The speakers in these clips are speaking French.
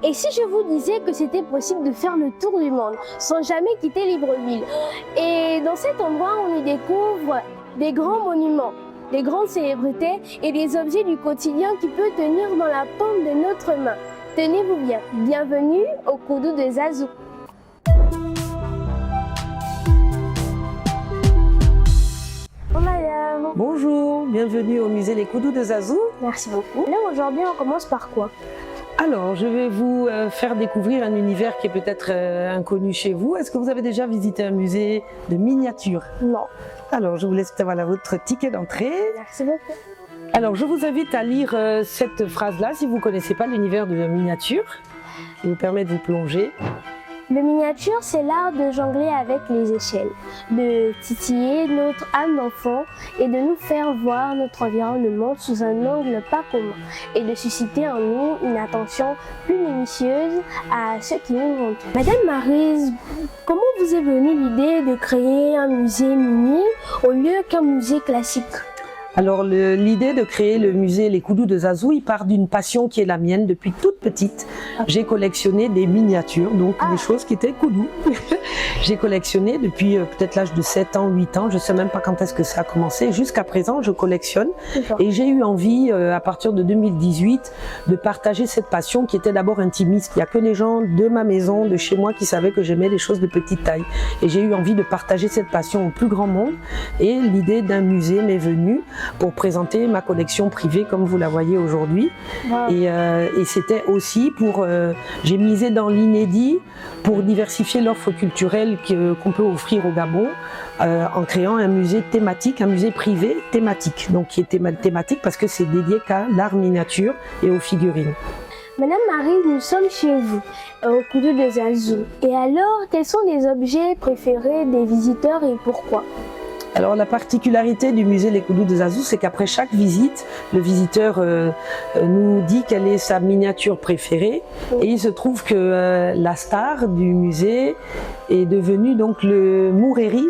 Et si je vous disais que c'était possible de faire le tour du monde sans jamais quitter Libreville? Et dans cet endroit, on y découvre des grands monuments, des grandes célébrités et des objets du quotidien qui peuvent tenir dans la paume de notre main. Tenez-vous bien, bienvenue au Koudou de Zazou. Bonjour madame. Bonjour, bienvenue au musée Les Koudous de Zazou. Merci beaucoup. Là aujourd'hui on commence par quoi? Alors, je vais vous faire découvrir un univers qui est peut-être inconnu chez vous. Est-ce que vous avez déjà visité un musée de miniatures? Non. Alors, je vous laisse voilà, votre ticket d'entrée. Merci beaucoup. Alors, je vous invite à lire cette phrase-là si vous ne connaissez pas l'univers de la miniature. Ça vous permet de vous plonger. Le miniature, c'est l'art de jongler avec les échelles, de titiller notre âme d'enfant et de nous faire voir notre environnement sous un angle pas commun et de susciter en nous une attention plus minutieuse à ce qui nous entoure. Madame Maryse, comment vous est venue l'idée de créer un musée mini au lieu qu'un musée classique? Alors l'idée de créer le musée Les Koudous de Zazou, il part d'une passion qui est la mienne depuis toute petite. J'ai collectionné des miniatures, donc des choses qui étaient koudous. J'ai collectionné depuis peut-être l'âge de 7 ans, 8 ans, je ne sais même pas quand est-ce que ça a commencé. Jusqu'à présent, je collectionne et j'ai eu envie, à partir de 2018, de partager cette passion qui était d'abord intimiste. Il n'y a que les gens de ma maison, de chez moi, qui savaient que j'aimais les choses de petite taille. Et j'ai eu envie de partager cette passion au plus grand monde et l'idée d'un musée m'est venue pour présenter ma collection privée comme vous la voyez aujourd'hui. Wow. Et c'était aussi pour... j'ai misé dans l'inédit pour diversifier l'offre culturelle qu'on peut offrir au Gabon en créant un musée thématique, un musée privé thématique. Donc qui est thématique parce que c'est dédié qu'à l'art miniature et aux figurines. Madame Marie, nous sommes chez vous, au Koudou de Zazou. Et alors, quels sont les objets préférés des visiteurs et pourquoi? Alors la particularité du musée Les Koudous de Zazou, c'est qu'après chaque visite, le visiteur nous dit quelle est sa miniature préférée. Et il se trouve que la star du musée est devenue donc le Moureri.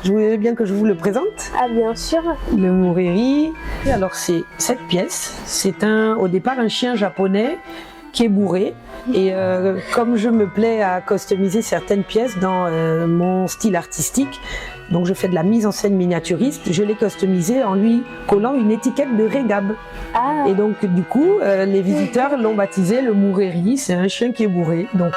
Je voulais bien que je vous le présente. Ah bien sûr. Le Moureri. Alors c'est cette pièce, c'est au départ un chien japonais qui est bourré. Et comme je me plais à customiser certaines pièces dans mon style artistique, donc je fais de la mise en scène miniaturiste, je l'ai customisé en lui collant une étiquette de Régab. Ah. Et donc du coup, les visiteurs l'ont baptisé le Moureri, c'est un chien qui est bourré. Donc...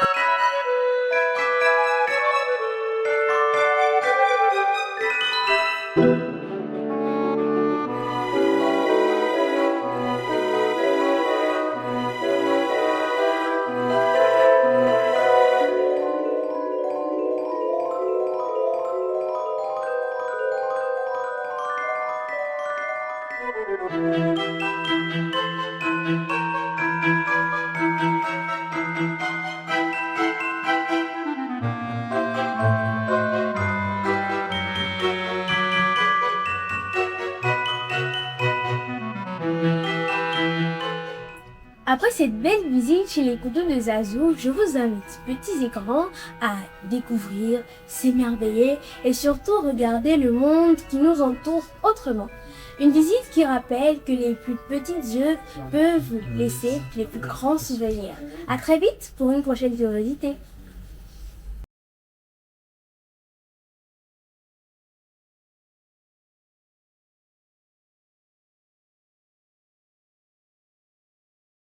Après cette belle visite chez les Koudous de Zazou, je vous invite, petits écrans, à découvrir, s'émerveiller et surtout regarder le monde qui nous entoure autrement. Une visite qui rappelle que les plus petites œuvres peuvent laisser les plus grands souvenirs. À très vite pour une prochaine curiosité.